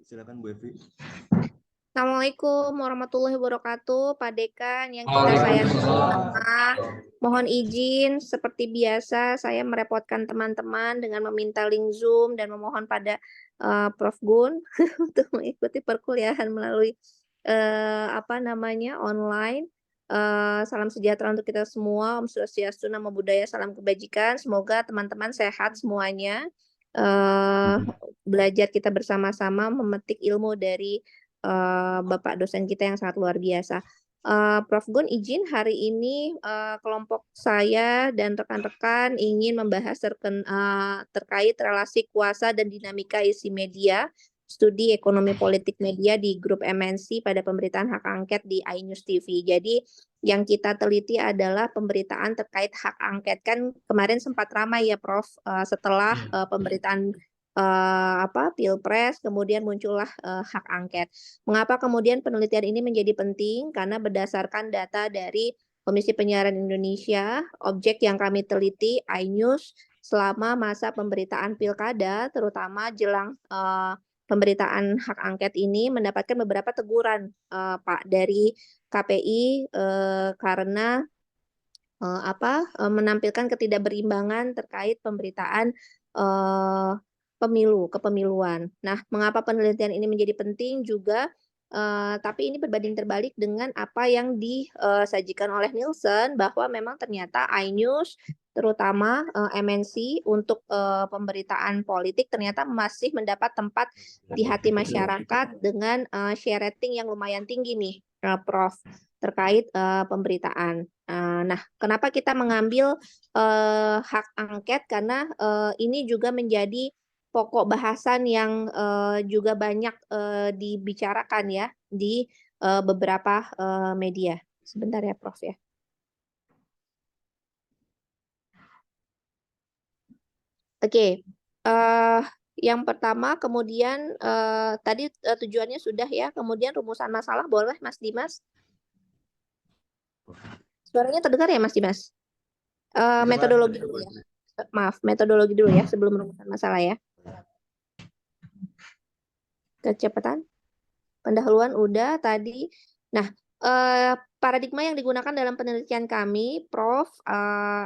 Silakan Bu Evi. Assalamualaikum warahmatullahi wabarakatuh, Pak Dekan yang kita sayangi semua. Mohon izin, seperti biasa saya merepotkan teman-teman dengan meminta link Zoom dan memohon pada Prof. Gun untuk mengikuti perkuliahan melalui online. Salam sejahtera untuk kita semua. Om Swastiastu, Namo Buddhaya, salam kebajikan. Semoga teman-teman sehat semuanya. Belajar kita bersama-sama memetik ilmu dari Bapak dosen kita yang sangat luar biasa. Prof. Gun izin hari ini kelompok saya dan rekan-rekan ingin membahas terkait relasi kuasa dan dinamika isi media, studi ekonomi politik media di grup MNC pada pemberitaan hak angket di iNews TV. Jadi yang kita teliti adalah pemberitaan terkait hak angket. Kan kemarin sempat ramai ya Prof, setelah pemberitaan Pilpres, kemudian muncullah hak angket. Mengapa kemudian penelitian ini menjadi penting? Karena berdasarkan data dari Komisi Penyiaran Indonesia, objek yang kami teliti iNews selama masa pemberitaan pilkada, terutama jelang pemberitaan hak angket ini mendapatkan beberapa teguran Pak dari KPI karena menampilkan ketidakberimbangan terkait pemberitaan kepemiluan. Nah, mengapa penelitian ini menjadi penting juga, tapi ini berbanding terbalik dengan apa yang disajikan oleh Nielsen, bahwa memang ternyata iNews, terutama MNC, untuk pemberitaan politik ternyata masih mendapat tempat di hati masyarakat dengan share rating yang lumayan tinggi nih, Prof, terkait pemberitaan. Nah, kenapa kita mengambil hak angket? Karena ini juga menjadi pokok bahasan yang juga banyak dibicarakan ya di beberapa media. Sebentar ya, Prof ya. Oke, yang pertama kemudian tadi tujuannya sudah ya, kemudian rumusan masalah boleh Mas Dimas? Suaranya terdengar ya Mas Dimas? Metodologi dulu ya. Maaf, metodologi dulu ya sebelum rumusan masalah ya. Kecepatan pendahuluan udah tadi. Nah, paradigma yang digunakan dalam penelitian kami, Prof,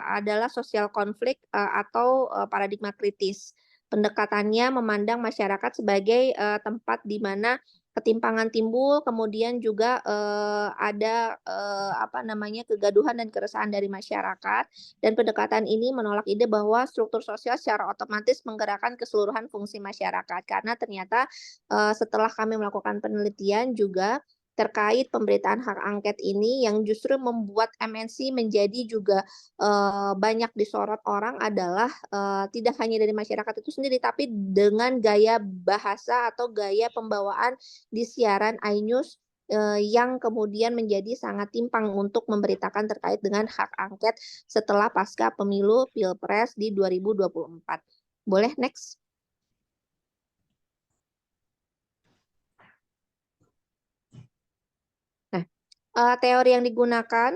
adalah sosial konflik atau paradigma kritis. Pendekatannya memandang masyarakat sebagai tempat di mana ketimpangan timbul, kemudian juga ada kegaduhan dan keresahan dari masyarakat. Dan pendekatan ini menolak ide bahwa struktur sosial secara otomatis menggerakkan keseluruhan fungsi masyarakat. Karena ternyata setelah kami melakukan penelitian juga terkait pemberitaan hak angket ini yang justru membuat MNC menjadi juga banyak disorot orang adalah tidak hanya dari masyarakat itu sendiri, tapi dengan gaya bahasa atau gaya pembawaan di siaran iNews yang kemudian menjadi sangat timpang untuk memberitakan terkait dengan hak angket setelah pasca pemilu Pilpres di 2024. Boleh next? Teori yang digunakan,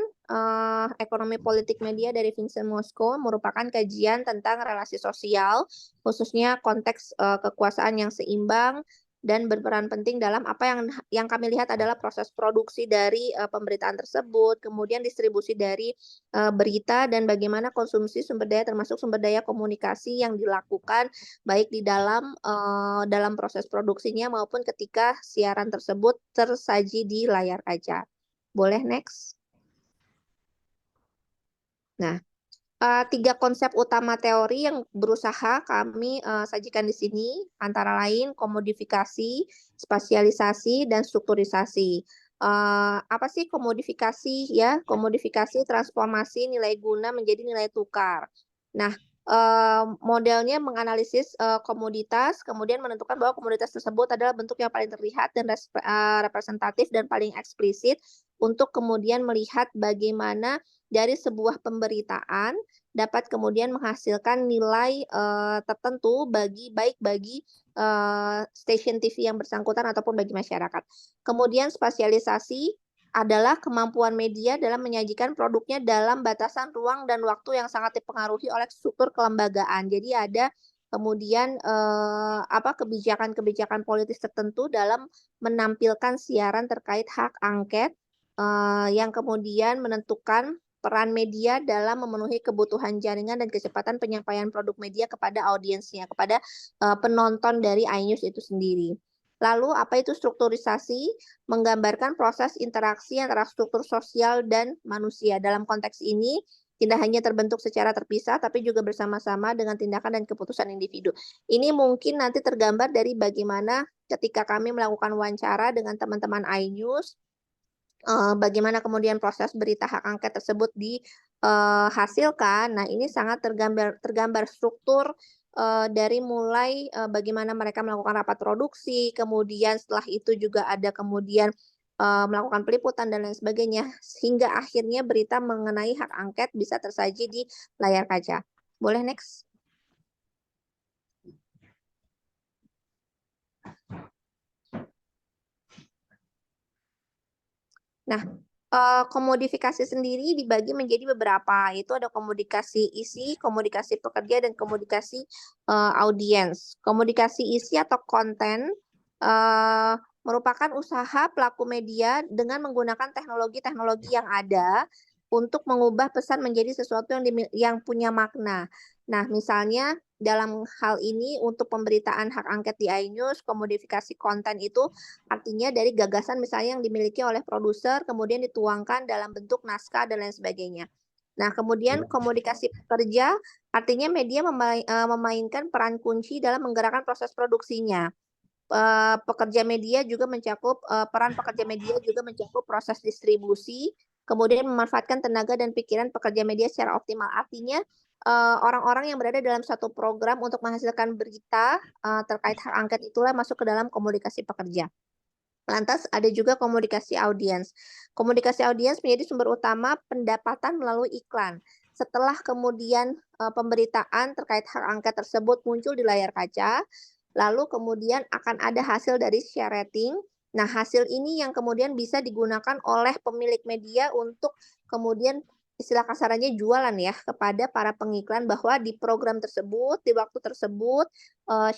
ekonomi politik media dari Vincent Mosco, merupakan kajian tentang relasi sosial, khususnya konteks kekuasaan yang seimbang dan berperan penting dalam apa yang kami lihat adalah proses produksi dari pemberitaan tersebut, kemudian distribusi dari berita, dan bagaimana konsumsi sumber daya termasuk sumber daya komunikasi yang dilakukan baik di dalam proses produksinya maupun ketika siaran tersebut tersaji di layar kaca. Boleh next? Nah, 3 konsep utama teori yang berusaha kami sajikan di sini antara lain komodifikasi, spasialisasi, dan strukturisasi. Apa sih komodifikasi ya? Komodifikasi transformasi nilai guna menjadi nilai tukar. Nah, modelnya menganalisis komoditas, kemudian menentukan bahwa komoditas tersebut adalah bentuk yang paling terlihat dan representatif dan paling eksplisit untuk kemudian melihat bagaimana dari sebuah pemberitaan dapat kemudian menghasilkan nilai tertentu baik bagi stasiun TV yang bersangkutan ataupun bagi masyarakat. Kemudian spasialisasi adalah kemampuan media dalam menyajikan produknya dalam batasan ruang dan waktu yang sangat dipengaruhi oleh struktur kelembagaan. Jadi ada kemudian, kebijakan-kebijakan politis tertentu dalam menampilkan siaran terkait hak angket, yang kemudian menentukan peran media dalam memenuhi kebutuhan jaringan dan kecepatan penyampaian produk media kepada audiensnya, kepada, penonton dari iNews itu sendiri. Lalu apa itu strukturisasi? Menggambarkan proses interaksi antara struktur sosial dan manusia. Dalam konteks ini, tidak hanya terbentuk secara terpisah, tapi juga bersama-sama dengan tindakan dan keputusan individu. Ini mungkin nanti tergambar dari bagaimana ketika kami melakukan wawancara dengan teman-teman iNews, bagaimana kemudian proses berita hak angket tersebut dihasilkan. Nah, ini sangat tergambar struktur, dari mulai, bagaimana mereka melakukan rapat produksi, kemudian setelah itu juga ada kemudian, melakukan peliputan dan lain sebagainya, sehingga akhirnya berita mengenai hak angket bisa tersaji di layar kaca. Boleh next? Nah, komodifikasi sendiri dibagi menjadi beberapa, yaitu ada komunikasi isi, komunikasi pekerja, dan komunikasi, audiens. Komunikasi isi atau konten, merupakan usaha pelaku media dengan menggunakan teknologi-teknologi yang ada untuk mengubah pesan menjadi sesuatu yang punya makna. Nah, misalnya dalam hal ini untuk pemberitaan hak angket di iNews, komodifikasi konten itu artinya dari gagasan misalnya yang dimiliki oleh produser, kemudian dituangkan dalam bentuk naskah dan lain sebagainya. Nah, kemudian komunikasi pekerja, artinya media memainkan peran kunci dalam menggerakkan proses produksinya. Pekerja media juga mencakup peran pekerja media juga mencakup proses distribusi, kemudian memanfaatkan tenaga dan pikiran pekerja media secara optimal. Artinya, orang-orang yang berada dalam satu program untuk menghasilkan berita, terkait hak angket itulah masuk ke dalam komunikasi pekerja. Lantas ada juga komunikasi audiens. Komunikasi audiens menjadi sumber utama pendapatan melalui iklan. Setelah kemudian, pemberitaan terkait hak angket tersebut muncul di layar kaca, lalu kemudian akan ada hasil dari share rating. Nah, hasil ini yang kemudian bisa digunakan oleh pemilik media untuk kemudian istilah kasarannya jualan ya kepada para pengiklan bahwa di program tersebut, di waktu tersebut,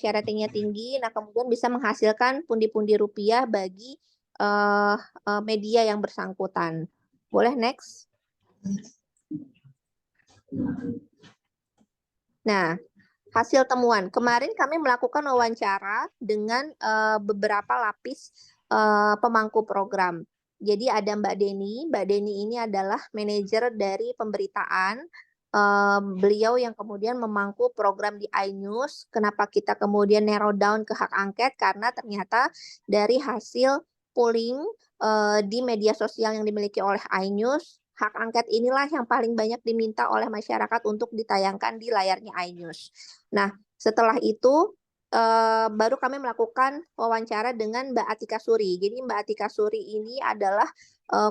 share rating-nya tinggi, nah kemudian bisa menghasilkan pundi-pundi rupiah bagi, eee eee, media yang bersangkutan. Boleh next? Nah, hasil temuan. Kemarin kami melakukan wawancara dengan, beberapa lapis, pemangku program. Jadi ada Mbak Deni. Mbak Deni ini adalah manajer dari pemberitaan, beliau yang kemudian memangku program di iNews. Kenapa kita kemudian narrow down ke hak angket, karena ternyata dari hasil polling, di media sosial yang dimiliki oleh iNews, hak angket inilah yang paling banyak diminta oleh masyarakat untuk ditayangkan di layarnya iNews. Nah, setelah itu, baru kami melakukan wawancara dengan Mbak Atika Suri. Jadi Mbak Atika Suri ini adalah,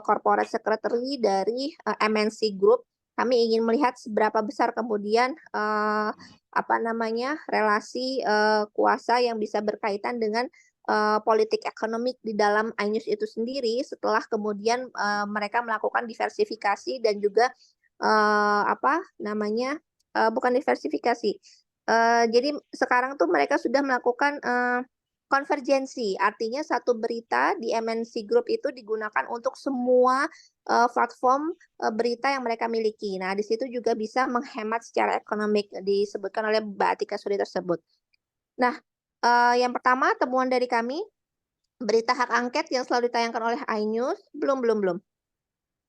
corporate secretary dari, MNC Group. Kami ingin melihat seberapa besar kemudian, relasi, kuasa yang bisa berkaitan dengan, politik ekonomi di dalam iNews itu sendiri setelah kemudian, mereka melakukan diversifikasi dan juga, bukan diversifikasi, jadi sekarang tuh mereka sudah melakukan, konvergensi. Artinya satu berita di MNC Group itu digunakan untuk semua, platform, berita yang mereka miliki. Nah, di situ juga bisa menghemat secara ekonomi disebutkan oleh Mbak Atika Suri tersebut. Nah, yang pertama temuan dari kami, berita hak angket yang selalu ditayangkan oleh iNews belum.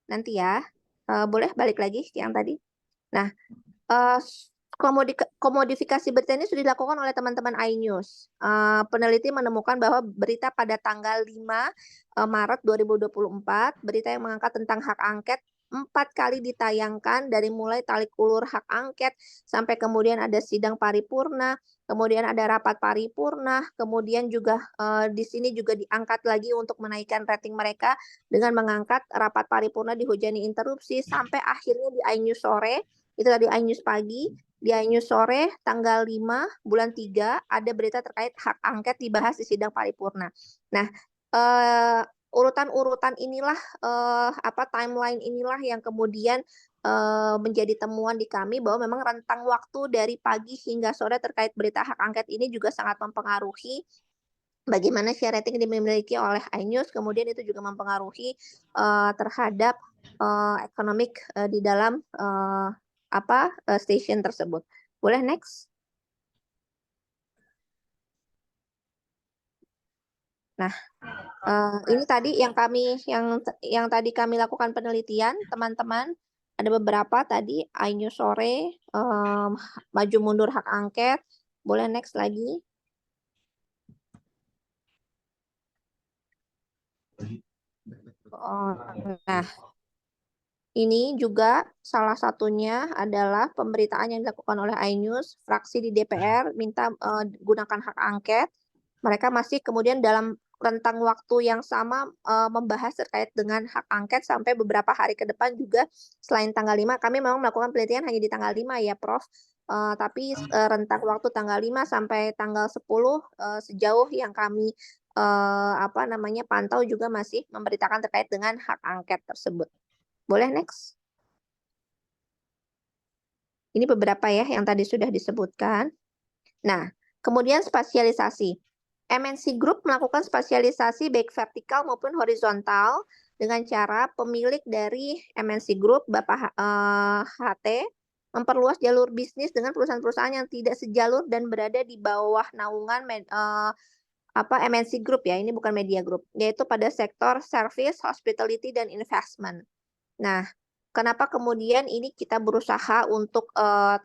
Nanti ya, boleh balik lagi yang tadi? Nah, Eee, komodifikasi berita ini sudah dilakukan oleh teman-teman iNews. Peneliti menemukan bahwa berita pada tanggal 5, Maret 2024, berita yang mengangkat tentang hak angket 4 kali ditayangkan dari mulai tarik ulur hak angket, sampai kemudian ada sidang paripurna, kemudian ada rapat paripurna, kemudian juga, di sini juga diangkat lagi untuk menaikkan rating mereka dengan mengangkat rapat paripurna dihujani interupsi, sampai akhirnya di iNews sore itu tadi iNews pagi, di iNews sore tanggal 5 bulan 3 ada berita terkait hak angket dibahas di sidang paripurna. Nah, urutan-urutan inilah timeline inilah yang kemudian menjadi temuan di kami bahwa memang rentang waktu dari pagi hingga sore terkait berita hak angket ini juga sangat mempengaruhi bagaimana share rating dimiliki oleh iNews, kemudian itu juga mempengaruhi terhadap ekonomik di dalam stasiun tersebut. Boleh next? Nah, ini tadi yang tadi kami lakukan penelitian, teman-teman. Ada beberapa tadi iNews sore, maju mundur hak angket. Boleh next lagi? Nah, ini juga salah satunya adalah pemberitaan yang dilakukan oleh iNews, fraksi di DPR minta gunakan hak angket. Mereka masih kemudian dalam rentang waktu yang sama membahas terkait dengan hak angket sampai beberapa hari ke depan juga selain tanggal 5. Kami memang melakukan penelitian hanya di tanggal 5 ya, Prof. Tapi rentang waktu tanggal 5 sampai tanggal 10 sejauh yang kami pantau juga masih memberitakan terkait dengan hak angket tersebut. Boleh next? Ini beberapa ya yang tadi sudah disebutkan. Nah, kemudian spasialisasi. MNC Group melakukan spasialisasi baik vertikal maupun horizontal dengan cara pemilik dari MNC Group, Bapak HT, memperluas jalur bisnis dengan perusahaan-perusahaan yang tidak sejalur dan berada di bawah naungan MNC Group ya, ini bukan media group, yaitu pada sektor service, hospitality, dan investment. Nah, kenapa kemudian ini kita berusaha untuk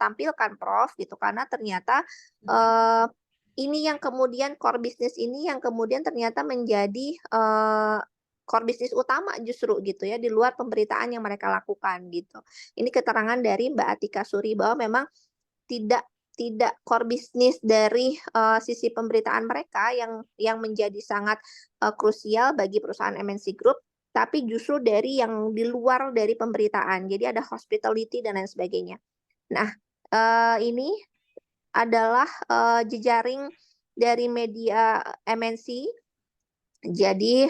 tampilkan, Prof, gitu? Karena ternyata ini yang kemudian core bisnis ini yang kemudian ternyata menjadi core bisnis utama justru gitu ya, di luar pemberitaan yang mereka lakukan gitu. Ini keterangan dari Mbak Atika Suri bahwa memang tidak tidak core bisnis dari sisi pemberitaan mereka yang menjadi sangat krusial bagi perusahaan MNC Group, tapi justru dari yang di luar dari pemberitaan. Jadi ada hospitality dan lain sebagainya. Nah, ini adalah jejaring dari media MNC. Jadi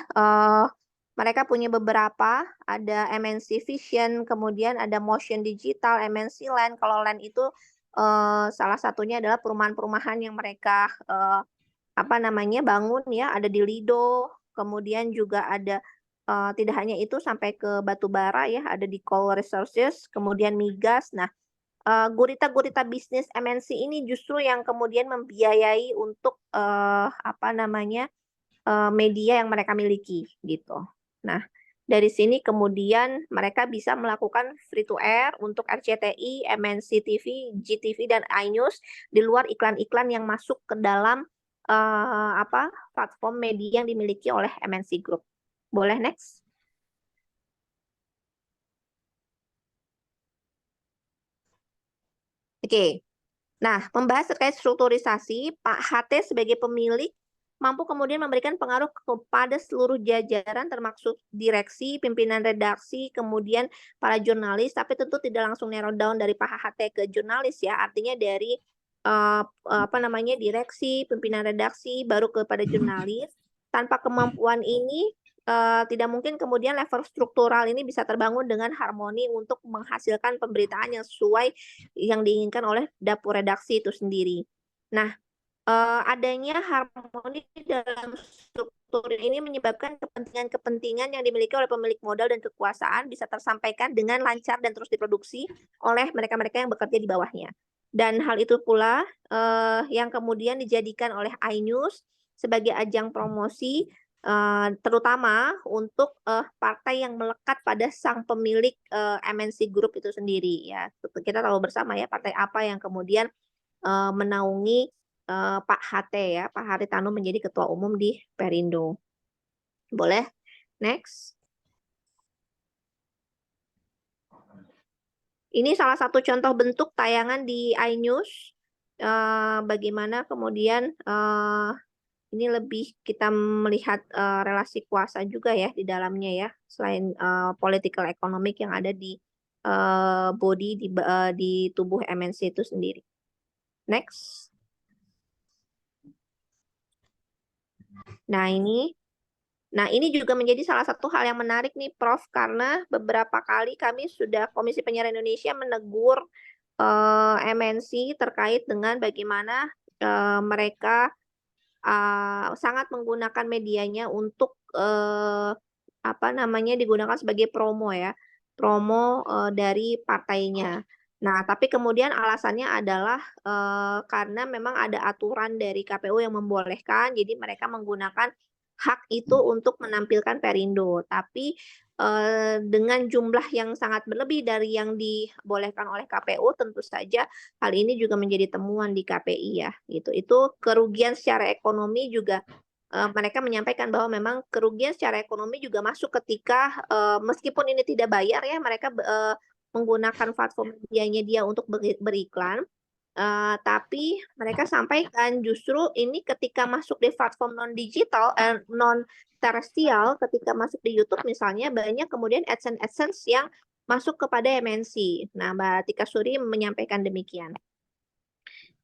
mereka punya beberapa, ada MNC Vision, kemudian ada Motion Digital, MNC Land. Kalau Land itu salah satunya adalah perumahan-perumahan yang mereka bangun ya, ada di Lido, kemudian juga ada tidak hanya itu sampai ke batubara ya, ada di Coal Resources, kemudian migas. Nah, gurita-gurita bisnis MNC ini justru yang kemudian membiayai untuk media yang mereka miliki gitu. Nah, dari sini kemudian mereka bisa melakukan free to air untuk RCTI, MNC TV, GTV, dan iNews di luar iklan-iklan yang masuk ke dalam platform media yang dimiliki oleh MNC Group. Boleh next? Oke. Nah, membahas terkait strukturisasi, Pak HT sebagai pemilik mampu kemudian memberikan pengaruh kepada seluruh jajaran termasuk direksi, pimpinan redaksi, kemudian para jurnalis, tapi tentu tidak langsung narrow down dari Pak HT ke jurnalis ya, artinya dari direksi, pimpinan redaksi, baru kepada jurnalis. Tanpa kemampuan ini tidak mungkin kemudian level struktural ini bisa terbangun dengan harmoni untuk menghasilkan pemberitaan yang sesuai yang diinginkan oleh dapur redaksi itu sendiri. Nah, adanya harmoni dalam struktur ini menyebabkan kepentingan-kepentingan yang dimiliki oleh pemilik modal dan kekuasaan bisa tersampaikan dengan lancar dan terus diproduksi oleh mereka-mereka yang bekerja di bawahnya. Dan hal itu pula yang kemudian dijadikan oleh iNews sebagai ajang promosi terutama untuk partai yang melekat pada sang pemilik MNC Group itu sendiri ya. Kita tahu bersama ya partai apa yang kemudian menaungi Pak HT ya, Pak Haritanu menjadi ketua umum di Perindo. Boleh? Next. Ini salah satu contoh bentuk tayangan di iNews. Bagaimana kemudian ini lebih kita melihat relasi kuasa juga ya di dalamnya ya, selain political economic yang ada di body di tubuh MNC itu sendiri. Next. Nah, ini Nah, ini juga menjadi salah satu hal yang menarik nih, Prof, karena beberapa kali kami sudah Komisi Penyiaran Indonesia menegur MNC terkait dengan bagaimana mereka sangat menggunakan medianya untuk apa namanya digunakan sebagai promo ya, promo dari partainya. Nah, tapi kemudian alasannya adalah karena memang ada aturan dari KPU yang membolehkan, jadi mereka menggunakan hak itu untuk menampilkan Perindo. Tapi dengan jumlah yang sangat berlebih dari yang dibolehkan oleh KPU, tentu saja hal ini juga menjadi temuan di KPI ya, gitu. Itu kerugian secara ekonomi juga mereka menyampaikan bahwa memang kerugian secara ekonomi juga masuk ketika meskipun ini tidak bayar ya, mereka menggunakan platform medianya dia untuk beriklan. Tapi mereka sampaikan justru ini ketika masuk di platform non digital, non terestrial, ketika masuk di YouTube misalnya banyak kemudian AdSense yang masuk kepada MNC. Nah, Mbak Tika Suri menyampaikan demikian.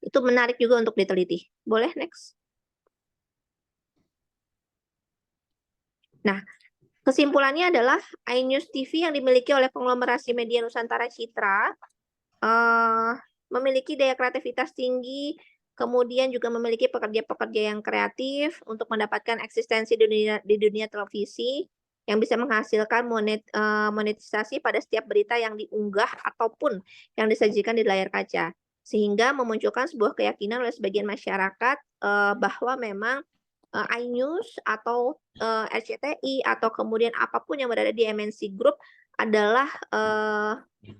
Itu menarik juga untuk diteliti. Boleh next? Nah, kesimpulannya adalah iNews TV yang dimiliki oleh konglomerasi media Nusantara Citra memiliki daya kreativitas tinggi, kemudian juga memiliki pekerja-pekerja yang kreatif untuk mendapatkan eksistensi di dunia televisi yang bisa menghasilkan monetisasi pada setiap berita yang diunggah ataupun yang disajikan di layar kaca. Sehingga memunculkan sebuah keyakinan oleh sebagian masyarakat bahwa memang iNews atau RCTI atau kemudian apapun yang berada di MNC Group adalah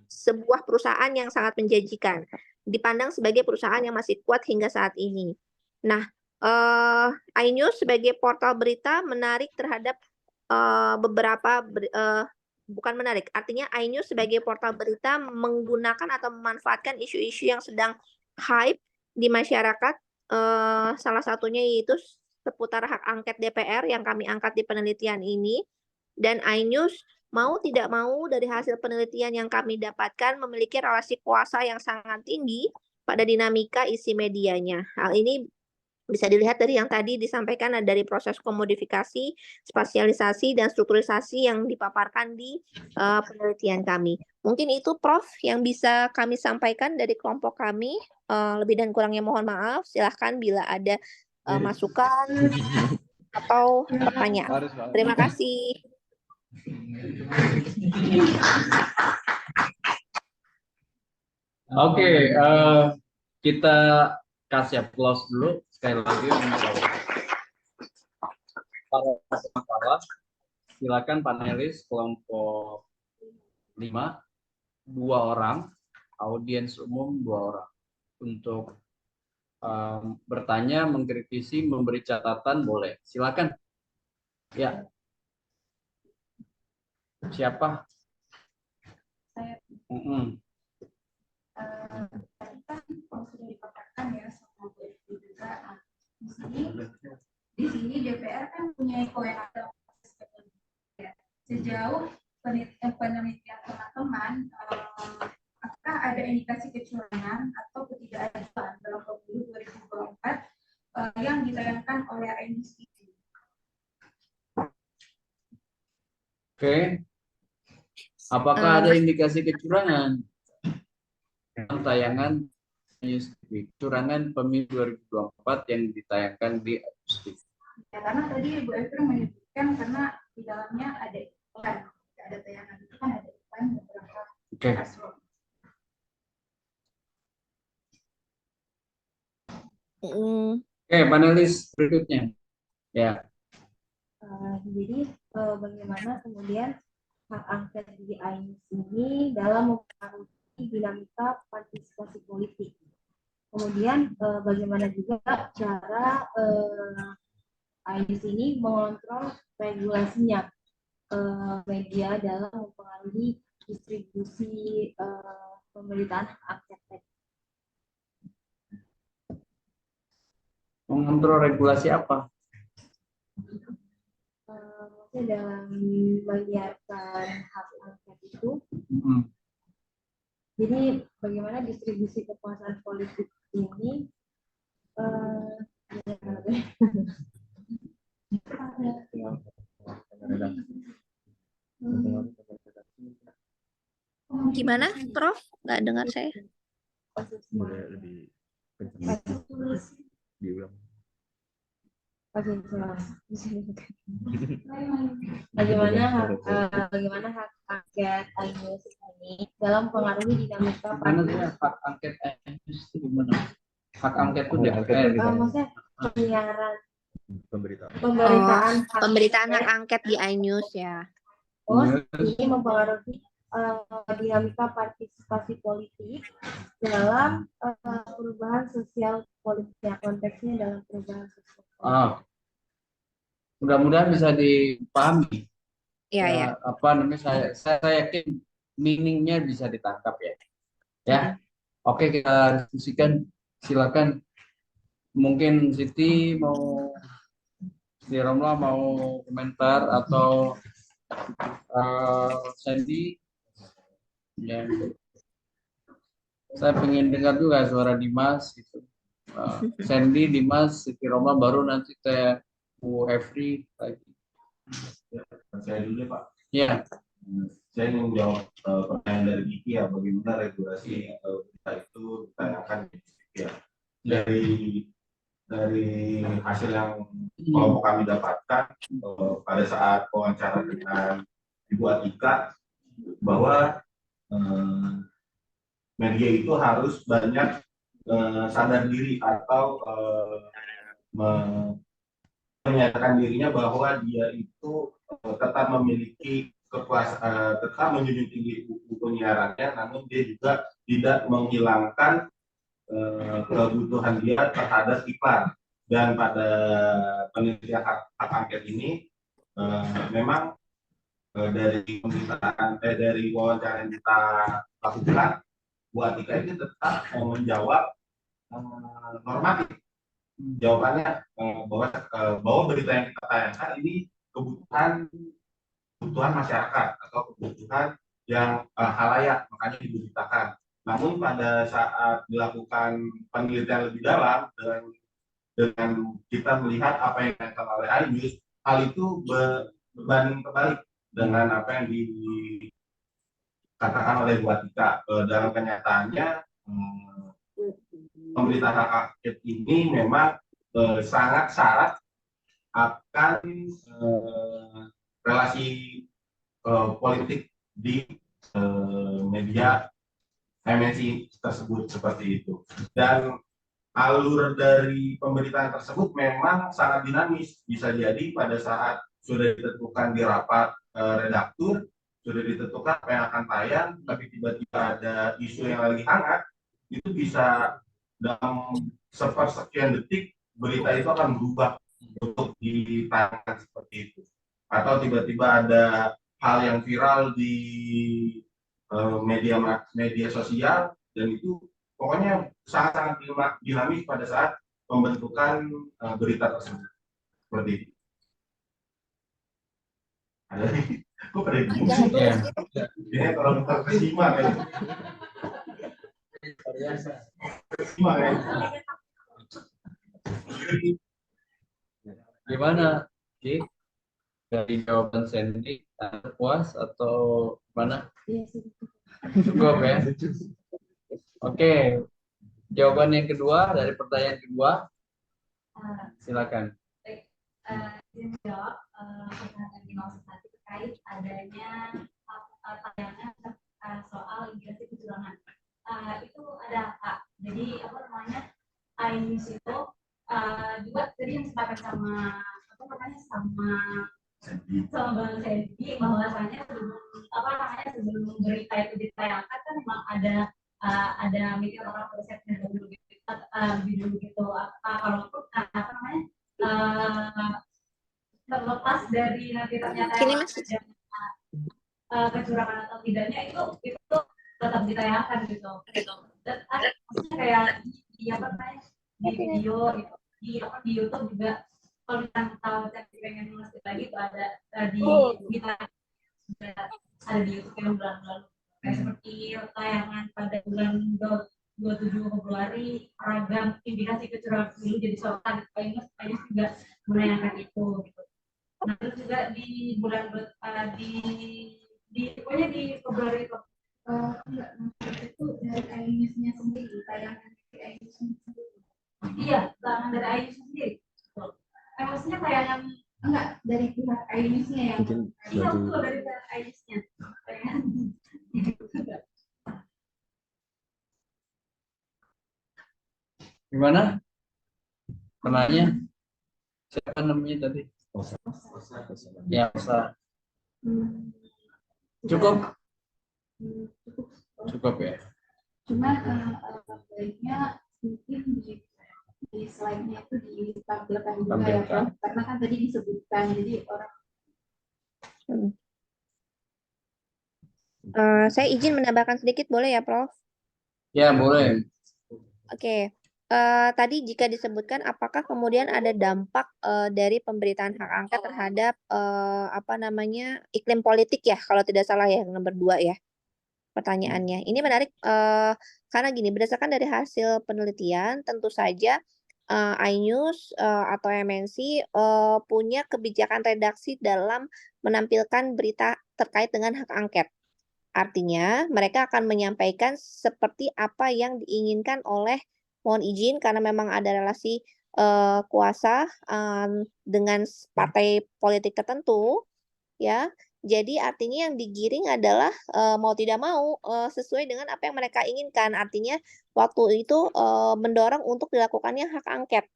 sebuah perusahaan yang sangat menjanjikan, dipandang sebagai perusahaan yang masih kuat hingga saat ini. Nah, iNews sebagai portal berita menarik terhadap beberapa bukan menarik, artinya iNews sebagai portal berita menggunakan atau memanfaatkan isu-isu yang sedang hype di masyarakat, salah satunya yaitu seputar hak angket DPR yang kami angkat di penelitian ini. Dan iNews mau tidak mau dari hasil penelitian yang kami dapatkan memiliki relasi kuasa yang sangat tinggi pada dinamika isi medianya. Hal ini bisa dilihat dari yang tadi disampaikan dari proses komodifikasi, spasialisasi, dan strukturisasi yang dipaparkan di penelitian kami. Mungkin itu Prof yang bisa kami sampaikan dari kelompok kami. Lebih dan kurangnya mohon maaf. Silahkan bila ada masukan atau pertanyaan. Terima kasih. Oke, kita kasih applause dulu sekali lagi untuk para masalah. Silakan panelis kelompok 5, 2 orang, audiens umum 2 orang untuk bertanya, mengkritisi, memberi catatan boleh. Silakan. Ya. Siapa? Saya. Tadi kan sudah dikatakan ya sama Bu Evi juga. Di sini DPR kan punya kewenangan ya. Sejauh penelitian teman-teman, apakah ada indikasi kecurangan atau ketidakadilan dalam pemilu 2024 yang ditayangkan oleh iNews TV? Oke. Apakah ada indikasi kecurangan dalam tayangan News TV, kecurangan pemilu 2024 yang ditayangkan di News TV? Ya, karena tadi Bu Evi menyebutkan karena di dalamnya ada iklan, ada tayangan itu kan ada iklan beberapa paslon. Oke, panelis berikutnya. Ya. Jadi bagaimana kemudian hak angket di iNews ini dalam mempengaruhi dinamika partisipasi politik. Kemudian bagaimana juga cara iNews ini mengontrol regulasinya media dalam mempengaruhi distribusi pemberitaan hak angket. Mengontrol regulasi apa? Dalam menyiarkan hak angket itu, jadi bagaimana distribusi kekuasaan politik ini Gimana, Prof? Nggak dengar saya. Boleh lebih kencang diulang. Bagaimana hak angket INEWS ini dalam pengaruhi dinamika Mana sih hak angket itu gimana? Hak angket itu DPR. maksudnya penyiaran Pemberitaan. pemberitaan hak Pemberitaan hak angket di iNews ya. ini mempengaruhi dinamika partisipasi politik dalam perubahan sosial politik, ya, konteksnya dalam perubahan sosial politik. Mudah-mudahan bisa dipahami. Iya, ya. Apa namanya, saya yakin meaningnya bisa ditangkap ya. Ya, oke, kita diskusikan. Silakan. Mungkin Siti mau, di Romla mau komentar atau Sandy. Ya. Saya pengen dengar juga suara Dimas gitu. Sandy, Dimas, Siti Romla, baru nanti saya Bu Efri lagi. Saya dulu Pak. Ya. Saya ingin menjawab pertanyaan dari Kiki ya, bagaimana regulasi berita itu ditayangkan di TV ya. Dari hasil yang kelompok kami dapatkan pada saat wawancara dengan Ibu Atika, bahwa media itu harus banyak sadar diri atau menyatakan dirinya bahwa dia itu tetap memiliki kekuasaan, tetap menjunjung tinggi penyiarannya, namun dia juga tidak menghilangkan kebutuhan dia terhadap iklan. Dan pada penelitian hak angket ini memang dari pemberitaan dari wawancara yang kita lakukan, Bu Atika ini tetap menjawab normatif. Jawabannya bahwa berita yang kita tayangkan ini kebutuhan masyarakat atau kebutuhan yang halayak, makanya diberitakan. Namun pada saat dilakukan penelitian lebih dalam dengan kita melihat apa yang dilakukan oleh iNews, hal itu berbanding terbalik dengan apa yang dikatakan oleh Bu Atika. Dalam kenyataannya pemberitaan hak angket ini memang sangat syarat akan relasi politik di media MNC tersebut seperti itu. Dan alur dari pemberitaan tersebut memang sangat dinamis. Bisa jadi pada saat sudah ditentukan di rapat redaktur, sudah ditentukan apa yang akan tayang, tapi tiba-tiba ada isu yang lagi hangat, itu bisa dalam sepersekian detik berita itu akan berubah untuk ditayangkan seperti itu. Atau tiba-tiba ada hal yang viral di media sosial, dan itu pokoknya sangat-sangat dinamis pada saat pembentukan berita tersebut. Seperti itu. Ada kok pada bingung ya? Ini kalau terkesima ya. Terkesima ya. Gimana, Ki? Dari jawaban Sandy, puas atau mana? Cukup ya? Oke. Jawaban yang kedua dari pertanyaan kedua, silakan. Izin jawab pertanyaan di nomor 1 terkait adanya tayangan soal imigrasi kecurangan. Itu ada Pak. Jadi apa namanya, iNews itu juga tadi yang sepakat sama Bang Sandy, bahwasanya sebelum berita itu ditayangkan kan memang ada media orang risetnya dulu gitu, kalaupun apa namanya, terlepas dari nanti ternyata kecurangan atau tidaknya, itu tetap ditayangkan gitu. Dan maksudnya kayak di apa namanya, di video itu di YouTube juga, kalau kita tahu pengen nulis lagi itu ada di kita ada di YouTube yang bulan lalu, kayak seperti tayangan pada bulan 27 Februari, ragam indikasi kecurangan pemilu jadi sorotan, kayaknya juga menayangkan itu gitu. Nah terus juga di pokoknya di Februari enggak, maksudnya itu dari iNews-nya sendiri, tayangan dari iNews-nya sendiri. Iya, tayangan dari iNews-nya sendiri. Maksudnya tayangan enggak dari pihak iNews-nya yang Mungkin iya bantu betul dari pihak iNews-nya. Gimana? Penanya? Siapa namanya tadi? Ya, Rosa. Cukup? Cukup ya. Cuma baiknya mungkin di slide-nya itu ditampilkan juga ya, Tampilkan. Prof. Karena kan tadi disebutkan, jadi orang Saya izin menambahkan sedikit, boleh ya, Prof? Ya, boleh. Oke. Tadi jika disebutkan apakah kemudian ada dampak dari pemberitaan hak angket terhadap apa namanya iklim politik ya, kalau tidak salah ya, nomor 2 ya pertanyaannya. Ini menarik karena gini, berdasarkan dari hasil penelitian, tentu saja iNews atau MNC punya kebijakan redaksi dalam menampilkan berita terkait dengan hak angket. Artinya, mereka akan menyampaikan seperti apa yang diinginkan oleh, mohon izin karena memang ada relasi kuasa dengan partai politik tertentu, ya. Jadi artinya yang digiring adalah mau tidak mau sesuai dengan apa yang mereka inginkan. Artinya waktu itu mendorong untuk dilakukannya hak angket,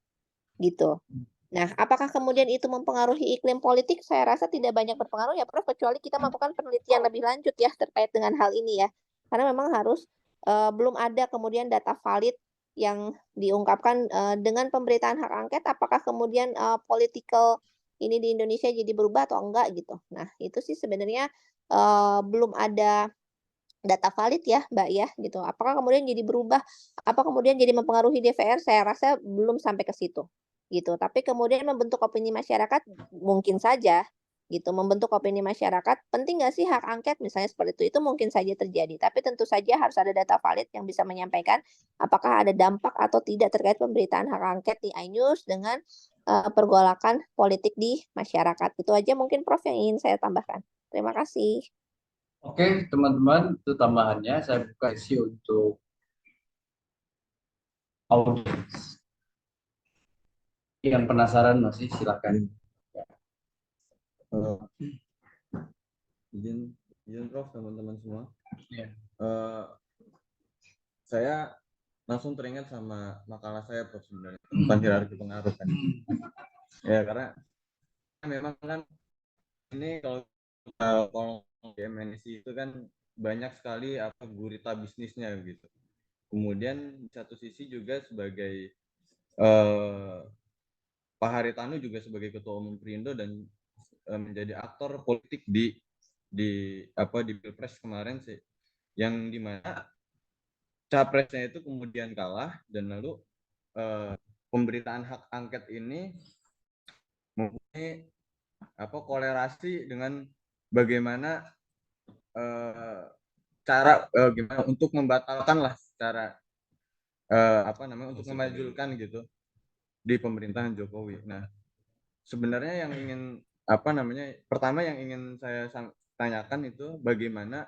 gitu. Nah, apakah kemudian itu mempengaruhi iklim politik? Saya rasa tidak banyak berpengaruh ya, Prof, kecuali kita melakukan penelitian lebih lanjut ya terkait dengan hal ini ya. Karena memang harus belum ada kemudian data valid yang diungkapkan dengan pemberitaan hak angket, apakah kemudian political ini di Indonesia jadi berubah atau enggak gitu. Nah, itu sih sebenarnya belum ada data valid ya, Mbak ya, gitu. Apakah kemudian jadi berubah, apa kemudian jadi mempengaruhi DPR? Saya rasa belum sampai ke situ, gitu. Tapi kemudian membentuk opini masyarakat mungkin saja, gitu. Membentuk opini masyarakat, penting nggak sih hak angket? Misalnya seperti itu mungkin saja terjadi. Tapi tentu saja harus ada data valid yang bisa menyampaikan apakah ada dampak atau tidak terkait pemberitaan hak angket di iNews dengan pergolakan politik di masyarakat. Itu aja mungkin Prof yang ingin saya tambahkan. Terima kasih. Oke, teman-teman, itu tambahannya. Saya buka isi untuk audiens. Yang penasaran masih silakan. izin Prof, teman-teman semua. Ya. Saya langsung teringat sama makalah saya Prof sebenarnya tentang hierarki pengaruh kan. Ya karena memang kan ini kalau di MNC itu kan banyak sekali gurita bisnisnya gitu. Kemudian di satu sisi juga sebagai Pak Haritanu juga sebagai Ketua Umum Perindo dan menjadi aktor politik di Pilpres kemarin sih, yang dimana capresnya itu kemudian kalah dan lalu pemberitaan hak angket ini mempunyai kolerasi dengan bagaimana cara gimana untuk membatalkan lah secara untuk memajulkan gitu di pemerintahan Jokowi. Nah, sebenarnya yang ingin pertama yang ingin saya tanyakan itu bagaimana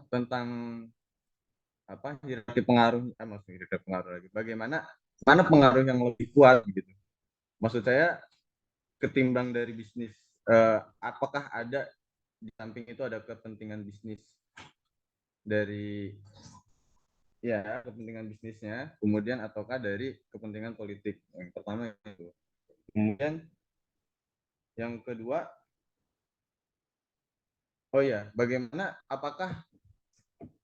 tentang hierarki pengaruh, maksudnya hierarki pengaruh lagi. Bagaimana mana pengaruh yang lebih kuat gitu. Maksud saya ketimbang dari bisnis, apakah ada di samping itu ada kepentingan bisnis dari kepentingan bisnisnya, kemudian ataukah dari kepentingan politik. Yang pertama itu. Kemudian yang kedua, bagaimana apakah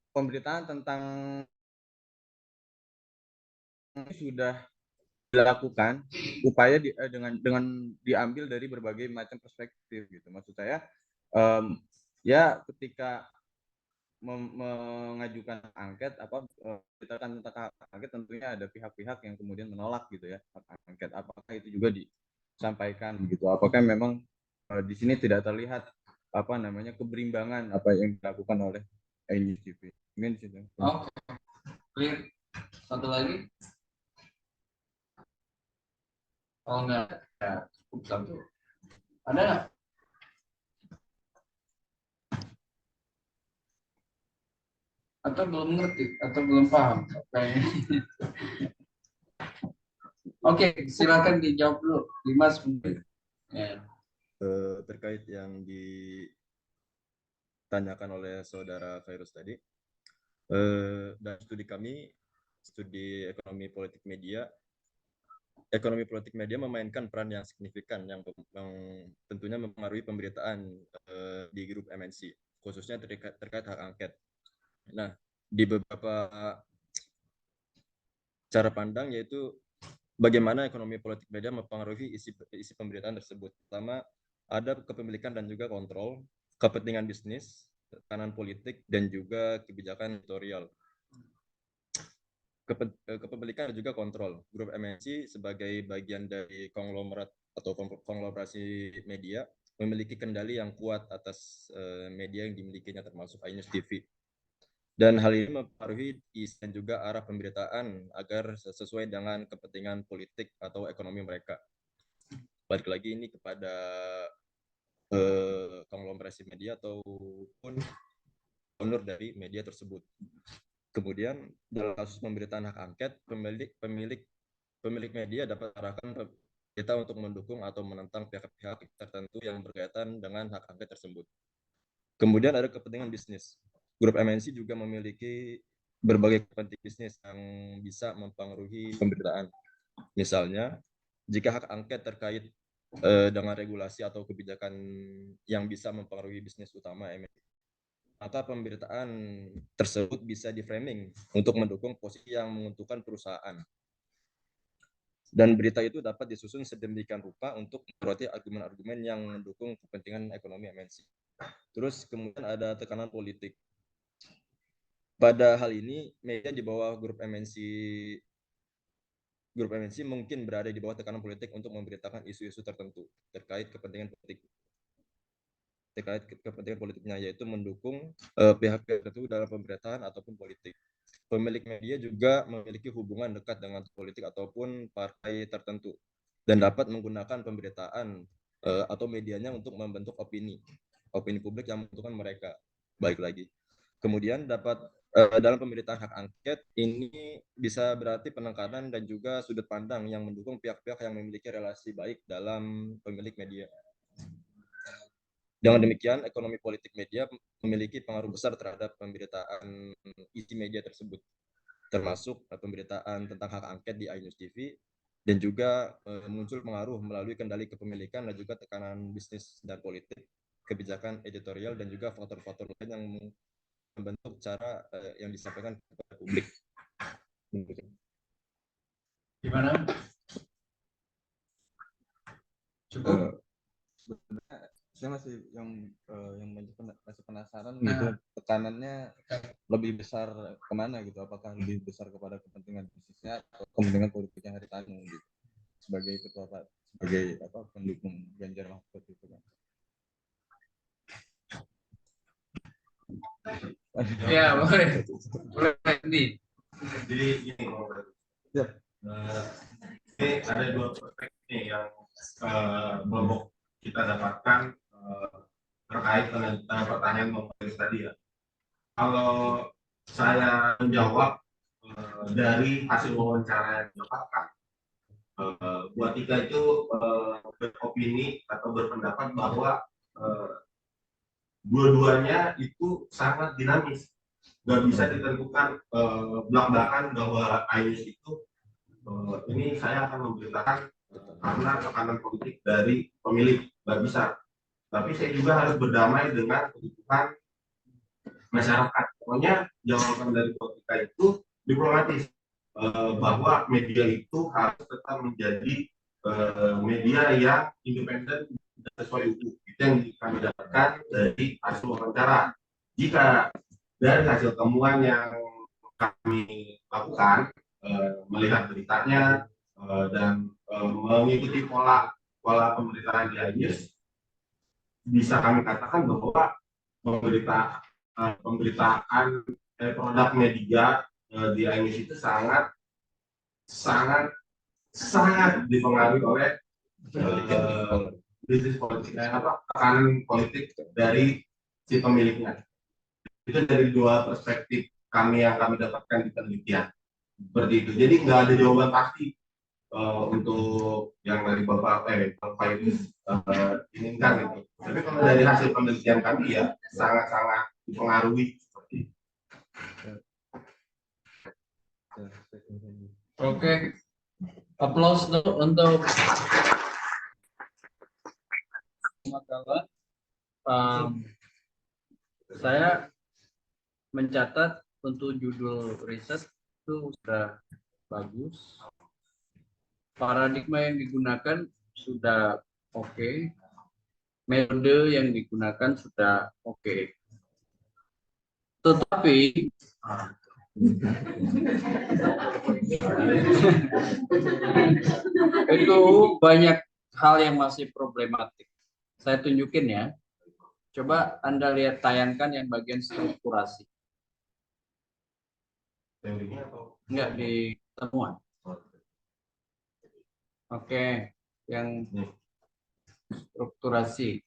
pemberitaan tentang ini sudah dilakukan upaya dengan diambil dari berbagai macam perspektif gitu. Maksud saya ketika mengajukan angket tentang hak angket tentunya ada pihak-pihak yang kemudian menolak gitu ya hak angket. Apakah itu juga disampaikan gitu? Apakah memang di sini tidak terlihat keberimbangan apa yang dilakukan oleh iNews TV? Mungkin di situ. Oke, clear. Satu lagi? Oh enggak, ya, cukup satu. Ada nggak? atau belum ngerti atau belum paham kayaknya. Oke, silakan dijawab dulu, Dimas mungkin. Ya. Terkait yang ditanyakan oleh saudara Virus tadi, dari studi kami, studi ekonomi politik media memainkan peran yang signifikan yang tentunya mempengaruhi pemberitaan di grup MNC, khususnya terkait hak angket. Nah, di beberapa cara pandang yaitu bagaimana ekonomi politik media mempengaruhi isi pemberitaan tersebut. Pertama, ada kepemilikan dan juga kontrol, kepentingan bisnis, tekanan politik, dan juga kebijakan editorial. Kepemilikan dan juga kontrol. Grup MNC sebagai bagian dari konglomerat atau konglomerasi media memiliki kendali yang kuat atas media yang dimilikinya, termasuk iNews TV. Dan hal ini mempengaruhi isi dan juga arah pemberitaan agar sesuai dengan kepentingan politik atau ekonomi mereka. Balik lagi ini kepada konglomerasi media ataupun owner dari media tersebut. Kemudian dalam kasus pemberitaan hak angket, pemilik media dapat arahkan kita untuk mendukung atau menentang pihak-pihak tertentu yang berkaitan dengan hak angket tersebut. Kemudian ada kepentingan bisnis. Grup MNC juga memiliki berbagai kepentingan bisnis yang bisa mempengaruhi pemberitaan. Misalnya, jika hak angket terkait dengan regulasi atau kebijakan yang bisa mempengaruhi bisnis utama MNC, maka pemberitaan tersebut bisa di-framing untuk mendukung posisi yang menguntungkan perusahaan. Dan berita itu dapat disusun sedemikian rupa untuk menuruti argumen-argumen yang mendukung kepentingan ekonomi MNC. Terus kemudian ada tekanan politik. Pada hal ini, media di bawah grup MNC mungkin berada di bawah tekanan politik untuk memberitakan isu-isu tertentu terkait kepentingan politiknya, yaitu mendukung pihak-pihak tertentu dalam pemberitaan ataupun politik. Pemilik media juga memiliki hubungan dekat dengan politik ataupun partai tertentu dan dapat menggunakan pemberitaan atau medianya untuk membentuk opini publik yang menentukan mereka. Baik lagi. Kemudian dalam pemberitaan hak angket ini bisa berarti penekanan dan juga sudut pandang yang mendukung pihak-pihak yang memiliki relasi baik dalam pemilik media. Dengan demikian, ekonomi politik media memiliki pengaruh besar terhadap pemberitaan isi media tersebut, termasuk pemberitaan tentang hak angket di iNews TV, dan juga muncul pengaruh melalui kendali kepemilikan dan juga tekanan bisnis dan politik, kebijakan editorial, dan juga faktor-faktor lain yang membentuk cara yang disampaikan kepada publik. Gimana? Cukup. Saya masih masih penasaran gitu, tekanannya lebih besar kemana gitu, apakah lebih besar kepada kepentingan bisnisnya atau kepentingan politiknya Haritanu gitu sebagai pendukung Ganjar Mahfud gitu kan. Ya, boleh nih. Jadi ini ada dua perspektif yang kelompok kita dapatkan terkait pertanyaan Bapak tadi ya. Kalau saya menjawab dari hasil wawancara yang didapatkan, buat kita itu beropini atau berpendapat bahwa dua-duanya itu sangat dinamis, nggak bisa ditentukan belak-belakan bahwa iNews itu ini saya akan memberitakan karena tekanan politik dari pemilik, nggak bisa. Tapi saya juga harus berdamai dengan kebutuhan masyarakat. Pokoknya jawaban dari politika itu diplomatis, bahwa media itu harus tetap menjadi media yang independen dan sesuai hukum. Itu yang kami dapatkan dari hasil wawancara. Jika dari hasil temuan yang kami lakukan, melihat beritanya dan mengikuti pola pemberitaan di iNews, bisa kami katakan bahwa pemberitaan produk media di iNews itu sangat dipengaruhi oleh bisnis politik, tekanan politik dari si pemiliknya. Itu dari dua perspektif yang kami dapatkan di penelitian. Seperti itu. Jadi nggak ada jawaban pasti untuk yang dari Bapak Fairis inginkan itu. Tapi kalau dari hasil penelitian kami ya sangat-sangat dipengaruhi seperti itu. Oke, applause dulu untuk makalah. Saya mencatat untuk judul riset itu sudah bagus. Paradigma yang digunakan sudah oke. Metode yang digunakan sudah oke. Tetapi itu banyak hal yang masih problematik. Saya tunjukin ya. Coba Anda lihat tayangkan yang bagian strukturasi. Teorinya atau Enggak di temuan. Oke, yang strukturasi.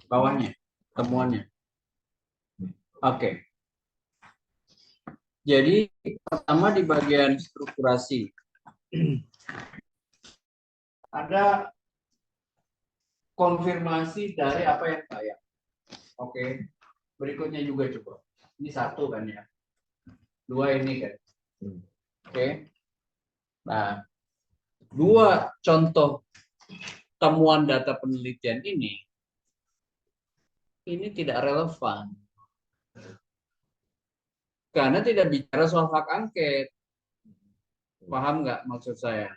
Bawahnya, temuannya. Oke. Jadi pertama di bagian strukturasi. Ada konfirmasi dari apa yang tayang. Oke. Berikutnya juga coba. Ini satu kan ya. Dua ini kan. Oke. Nah, dua contoh temuan data penelitian ini tidak relevan. Karena tidak bicara soal hak angket. Paham nggak maksud saya?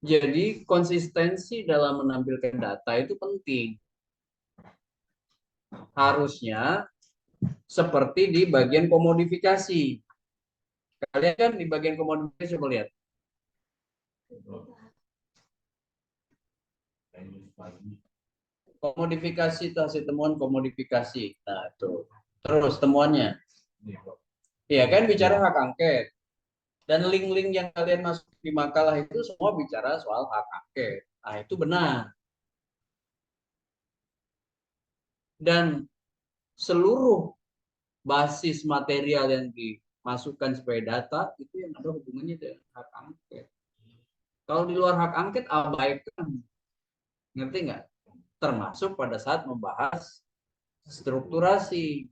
Jadi konsistensi dalam menampilkan data itu penting. Harusnya seperti di bagian komodifikasi. Kalian kan di bagian komodifikasi coba lihat. Komodifikasi itu hasil temuan komodifikasi. Nah, tuh. Terus temuannya. Iya kan bicara hak angket. Dan link-link yang kalian masuk di makalah itu semua bicara soal hak angket. Nah, itu benar. Dan seluruh basis material yang dimasukkan sebagai data itu yang ada hubungannya dengan hak angket. Kalau di luar hak angket abaikan. Ngerti nggak? Termasuk pada saat membahas strukturasi.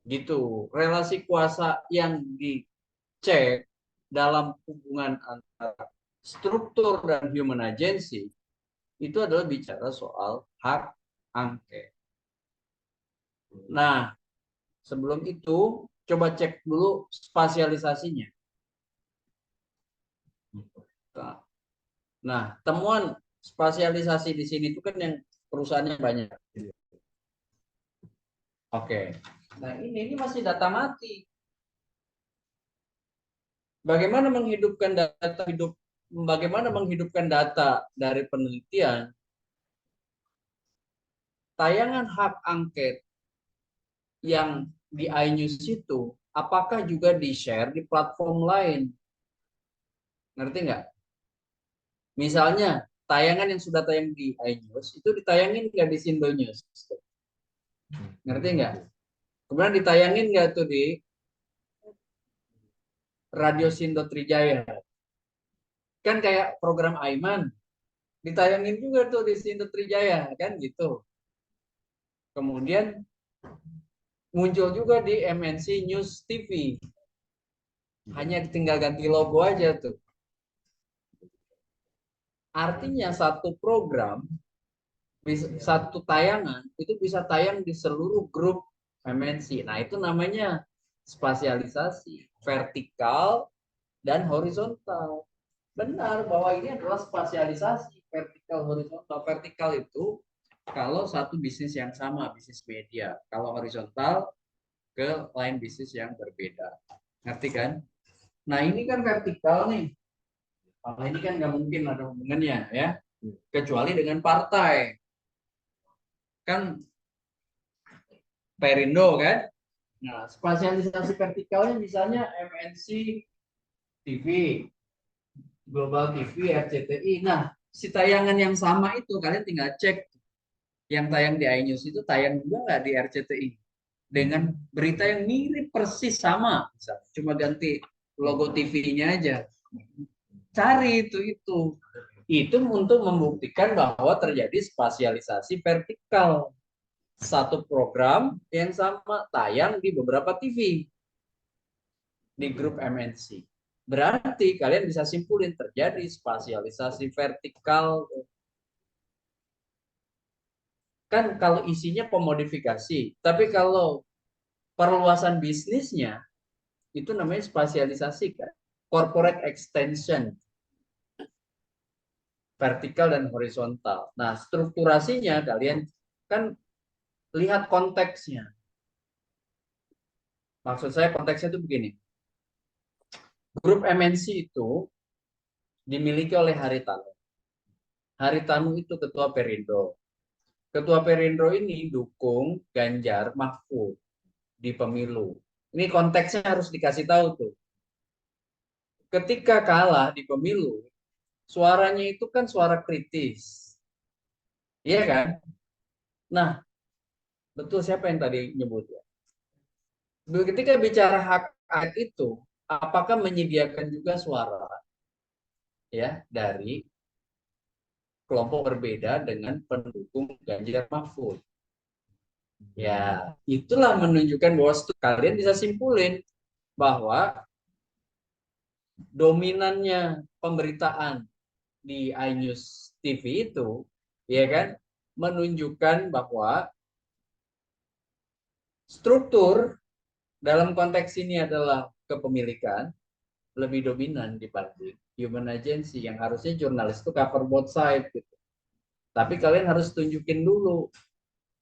Gitu. Relasi kuasa yang dicek dalam hubungan antara struktur dan human agency itu adalah bicara soal hak angket. Nah, sebelum itu coba cek dulu spasialisasinya. Nah, temuan spasialisasi di sini itu kan yang perusahaannya banyak. Oke. Nah, ini masih data mati. Bagaimana menghidupkan data dari penelitian? Tayangan hak angket yang di iNews itu apakah juga di-share di platform lain? Ngerti nggak? Misalnya tayangan yang sudah tayang di iNews itu ditayangin nggak di Sindo News? Ngerti nggak? Kemudian ditayangin nggak tuh di Radio Sindo Trijaya? Kan kayak program Aiman, ditayangin juga tuh di Sindo Trijaya, kan gitu. Kemudian muncul juga di MNC News TV. Hanya tinggal ganti logo aja tuh. Artinya satu program, satu tayangan, itu bisa tayang di seluruh grup MNC. Nah, itu namanya spasialisasi, vertikal dan horizontal. Benar bahwa ini adalah spasialisasi, vertikal, horizontal. Vertikal itu kalau satu bisnis yang sama, bisnis media. Kalau horizontal, ke lain bisnis yang berbeda. Ngerti kan? Nah, ini kan vertikal nih. Kalau ini kan nggak mungkin ada hubungannya ya. Kecuali dengan partai. Kan Perindo kan? Nah, spasialisasi vertikalnya misalnya MNC TV, Global TV, RCTI. Nah, si tayangan yang sama itu kalian tinggal cek Yang tayang di iNews itu tayang juga nggak di RCTI dengan berita yang mirip persis sama, misalnya. Cuma ganti logo TV-nya aja. Cari itu untuk membuktikan bahwa terjadi spasialisasi vertikal. Satu program yang sama tayang di beberapa TV di grup MNC. Berarti kalian bisa simpulin terjadi spasialisasi vertikal. Kan kalau isinya pemodifikasi, tapi kalau perluasan bisnisnya itu namanya spasialisasi kan, corporate extension, vertikal dan horizontal. Nah, strukturasinya kalian kan lihat konteksnya. Maksud saya konteksnya itu begini. Grup MNC itu dimiliki oleh Haritanu. Haritanu itu ketua Perindo. Ketua Perindo ini dukung Ganjar Mahfud di pemilu. Ini konteksnya harus dikasih tahu tuh. Ketika kalah di pemilu, suaranya itu kan suara kritis. Iya kan? Nah, betul siapa yang tadi nyebut ya? Ketika bicara hak angket itu, apakah menyediakan juga suara ya dari kelompok berbeda dengan pendukung Ganjar Mahfud? Ya, itulah menunjukkan bahwa kalian bisa simpulin bahwa dominannya pemberitaan di iNews TV itu, ya kan, menunjukkan bahwa struktur dalam konteks ini adalah kepemilikan lebih dominan dibanding human agency yang harusnya jurnalis itu cover both side gitu. Tapi kalian harus tunjukin dulu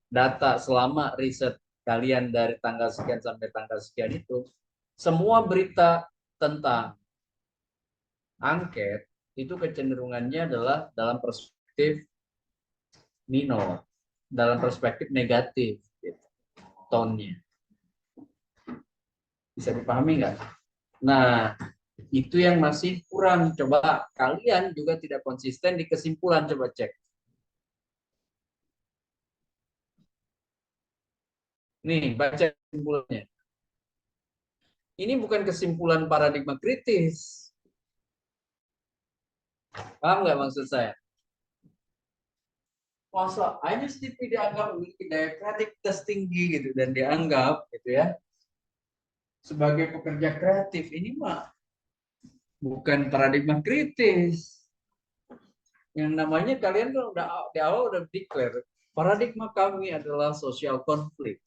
data selama riset kalian dari tanggal sekian sampai tanggal sekian itu, semua berita tentang angket itu kecenderungannya adalah dalam perspektif minor, dalam perspektif negatif, gitu, tone-nya. Bisa dipahami nggak? Nah, itu yang masih kurang. Coba kalian juga tidak konsisten di kesimpulan, coba cek. Nih, baca kesimpulannya. Ini bukan kesimpulan paradigma kritis. Paham nggak maksud saya? Masa aja TV dianggap memiliki daya kreativitas tinggi gitu dan dianggap gitu ya sebagai pekerja kreatif, ini mah bukan paradigma kritis. Yang namanya kalian tuh udah di awal udah declare paradigma kami adalah social conflict,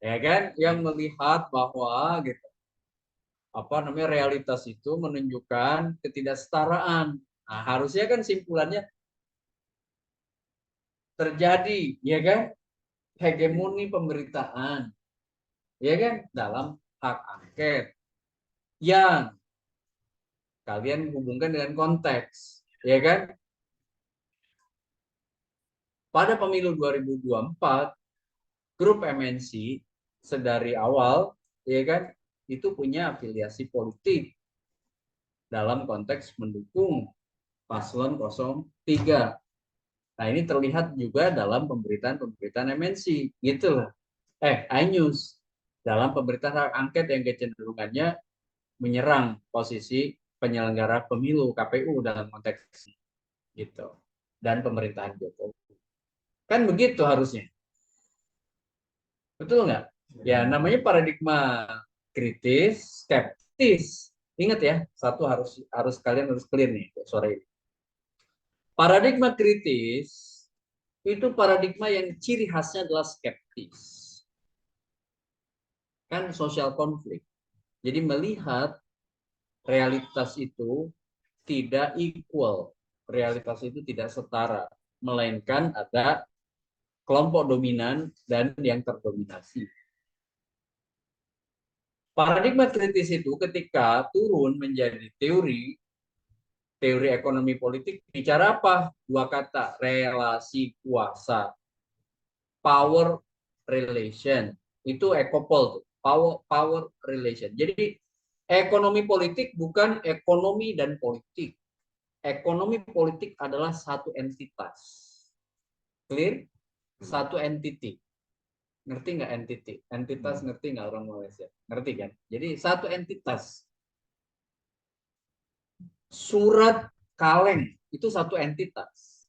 ya kan, yang melihat bahwa gitu apa namanya realitas itu menunjukkan ketidaksetaraan. Nah, harusnya kan simpulannya terjadi, ya kan, hegemoni pemberitaan, ya kan, dalam hak angket yang kalian hubungkan dengan konteks, ya kan? Pada pemilu 2024, grup MNC sedari awal, ya kan, itu punya afiliasi politik dalam konteks mendukung paslon 03. Nah, ini terlihat juga dalam pemberitaan MNC, gitu loh. iNews dalam pemberitaan hak angket yang kecenderungannya menyerang posisi penyelenggara pemilu KPU dalam konteks gitu dan pemerintahan Jokowi. Kan begitu harusnya. Betul nggak? Ya, namanya paradigma kritis, skeptis. Ingat ya, satu harus kalian harus clear nih sore ini. Paradigma kritis itu paradigma yang ciri khasnya adalah skeptis. Kan social konflik. Jadi melihat realitas itu tidak equal, realitas itu tidak setara, melainkan ada kelompok dominan dan yang terdominasi. Paradigma kritis itu ketika turun menjadi teori ekonomi politik, bicara apa? Dua kata, relasi kuasa, power relation. Itu ekopol, power relation. Jadi ekonomi politik bukan ekonomi dan politik. Ekonomi politik adalah satu entitas. Clear? satu entity. Ngerti nggak entity? Entitas ngerti nggak orang Malaysia? Ngerti kan? Jadi satu entitas. Surat kaleng itu satu entitas.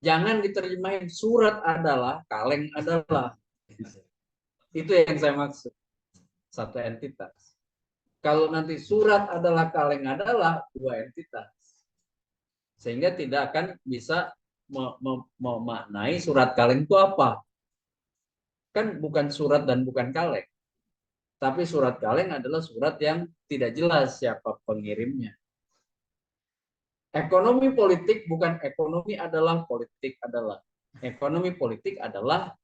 Jangan diterjemahin surat adalah, kaleng adalah. Itu yang saya maksud. Satu entitas. Kalau nanti surat adalah, kaleng adalah, dua entitas. Sehingga tidak akan bisa memaknai surat kaleng itu apa. Kan bukan surat dan bukan kaleng. Tapi surat kaleng adalah surat yang tidak jelas siapa pengirimnya. Ekonomi politik bukan ekonomi adalah, politik adalah. Ekonomi politik adalah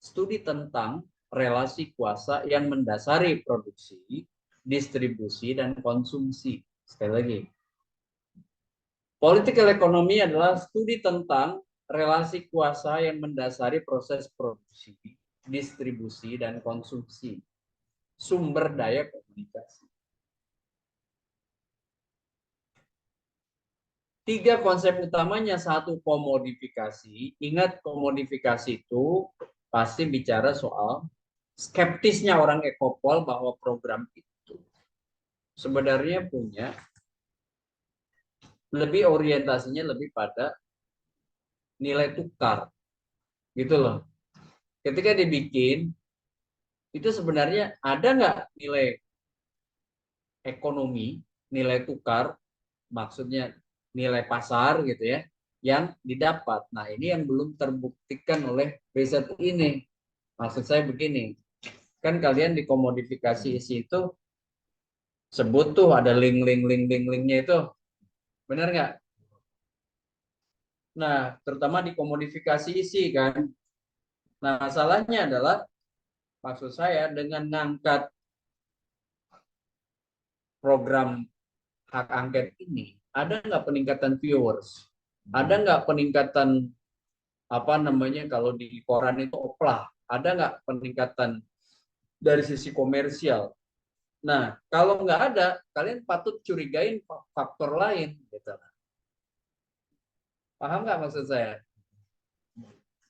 studi tentang relasi kuasa yang mendasari produksi, distribusi, dan konsumsi. Sekali lagi. Political economy adalah studi tentang relasi kuasa yang mendasari proses produksi, distribusi, dan konsumsi. Sumber daya komunikasi. Tiga konsep utamanya. Satu, komodifikasi. Ingat, komodifikasi itu pasti bicara soal skeptisnya orang Ekopol bahwa program itu sebenarnya punya lebih orientasinya lebih pada nilai tukar. Gitu loh. Ketika dibikin, itu sebenarnya ada nggak nilai ekonomi, nilai tukar, maksudnya nilai pasar gitu ya, yang didapat. Nah, ini yang belum terbuktikan oleh riset ini. Maksud saya begini, kan kalian di komodifikasi isi itu sebut tuh ada linknya itu, benar nggak? Nah, terutama di komodifikasi isi kan. Nah, masalahnya adalah, maksud saya dengan ngangkat program hak angket ini, ada nggak peningkatan viewers? Ada nggak peningkatan apa namanya kalau di koran itu oplah? Ada nggak peningkatan dari sisi komersial? Nah, kalau nggak ada, kalian patut curigain faktor lain. Gitu. Paham nggak maksud saya?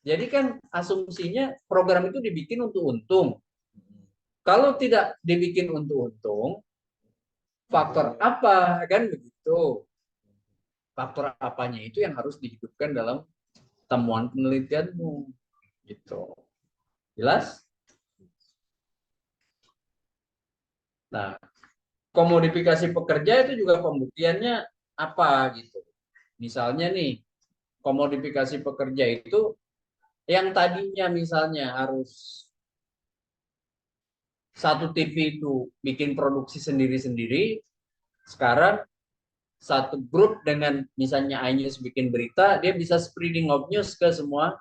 Jadi kan asumsinya program itu dibikin untuk untung. Kalau tidak dibikin untuk untung, faktor apa? Kan begitu. Faktor apanya itu yang harus dihidupkan dalam temuan penelitianmu. Gitu. Jelas? Nah, komodifikasi pekerja itu juga pembuktiannya apa gitu. Misalnya nih, komodifikasi pekerja itu yang tadinya misalnya harus satu TV itu bikin produksi sendiri-sendiri, sekarang satu grup dengan misalnya iNews bikin berita, dia bisa spreading of news ke semua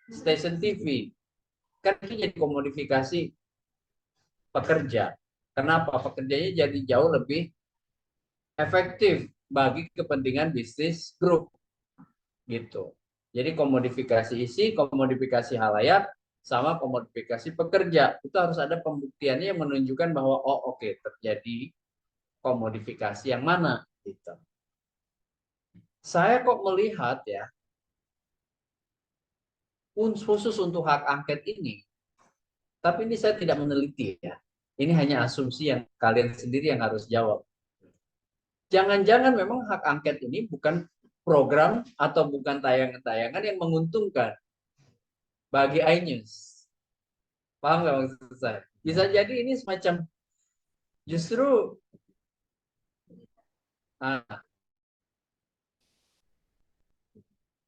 stasiun TV. Kan ini jadi komodifikasi pekerja. Kenapa? Pekerjanya jadi jauh lebih efektif bagi kepentingan bisnis grup. Gitu. Jadi komodifikasi isi, komodifikasi halayak, sama komodifikasi pekerja. Itu harus ada pembuktiannya yang menunjukkan bahwa oh oke, terjadi komodifikasi yang mana gitu. Saya kok melihat ya, khusus untuk hak angket ini, tapi ini saya tidak meneliti ya. Ini hanya asumsi yang kalian sendiri yang harus jawab. Jangan-jangan memang hak angket ini bukan program atau bukan tayangan-tayangan yang menguntungkan bagi iNews. Paham nggak maksud saya? Bisa jadi ini semacam justru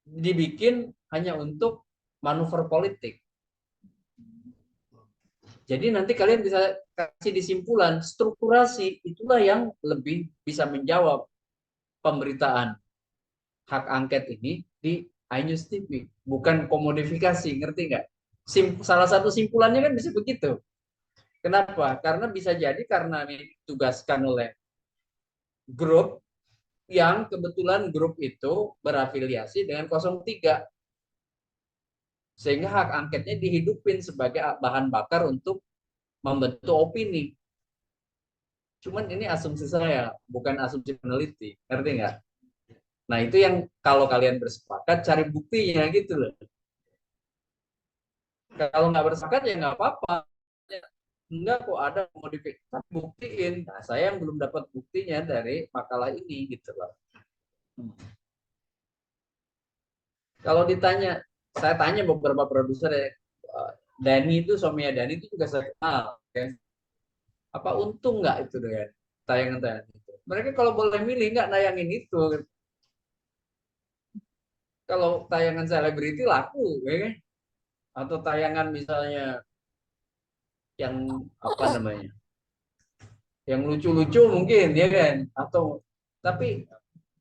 dibikin hanya untuk manuver politik. Jadi nanti kalian bisa kasih disimpulan, strukturasi itulah yang lebih bisa menjawab pemberitaan hak angket ini di iNews TV, bukan komodifikasi, ngerti nggak? Salah satu simpulannya kan bisa begitu. Kenapa? Karena bisa jadi karena ditugaskan oleh grup yang kebetulan grup itu berafiliasi dengan 03. Sehingga hak angketnya dihidupin sebagai bahan bakar untuk membentuk opini. Cuman ini asumsi saya, bukan asumsi peneliti. Ngerti nggak? Nah, itu yang kalau kalian bersepakat, cari buktinya gitu loh. Kalau nggak bersepakat ya nggak apa-apa. Enggak kok ada modifikasi, buktiin. Nah, saya yang belum dapat buktinya dari makalah ini gitu loh. Kalau ditanya, saya tanya beberapa produser ya, Dani itu, suaminya Dani itu juga saya kenal. Ya. Apa untung nggak itu dengan tayangan-tayangan itu? Mereka kalau boleh milih nggak nayangin itu. Kalau tayangan selebriti laku, ya kan? Atau tayangan misalnya yang apa namanya, yang lucu-lucu mungkin, ya kan? Atau tapi